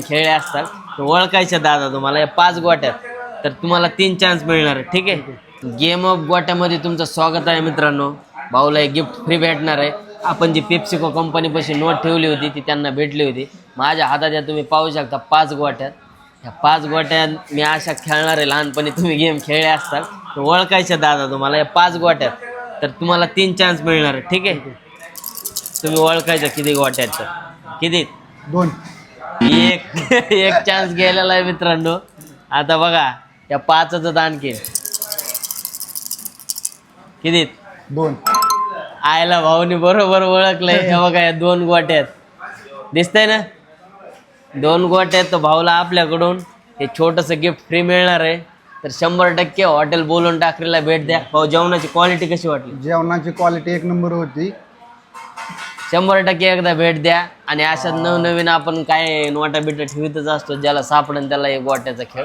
खेळले असतात तर ओळखायचे दादा तुम्हाला या 5 गोट्यात, तर तुम्हाला 3 चान्स मिळणार आहे. ठीक आहे. गेम ऑफ गोट्यामध्ये तुमचं स्वागत आहे मित्रांनो. भाऊला एक गिफ्ट फ्री भेटणार आहे. आपण जी पेप्सिको कंपनीपाशी नोट ठेवली होती ती त्यांना भेटली होती. माझ्या हातात या तुम्ही पाहू शकता 5 गोट्यात. ह्या 5 गोट्यात मी अशा खेळणार आहे. लहानपणी तुम्ही गेम खेळले असतात तर ओळखायचे दादा तुम्हाला या 5 गोट्यात, तर तुम्हाला 3 चान्स मिळणार आहे. ठीक आहे. तुम्ही ओळखायचं किती गोट्यात, तर किती 2. एक एक चान्स गेलेला आहे मित्रांनो. आता बघा या 5चं आणखी किती 2. आयला भाऊनी बरोबर ओळखलंय. हे बघा या 2 गोट्यात दिसतंय ना, 2 गोट्यात. तर भाऊला आपल्याकडून हे छोटंसं गिफ्ट फ्री मिळणार आहे. तर 100% हॉटेल बोलून टाकरीला भेट द्या. भाऊ जेवणाची क्वालिटी कशी वाटली? जेवणाची क्वालिटी 1 नंबर होती. 100% एकदा भेट द्या. आणि अशात नवनवीन आपण काय नोटा बिटा ठेवतच असतो, ज्याला सापडेल त्याला एक गोट्याचा खेळ.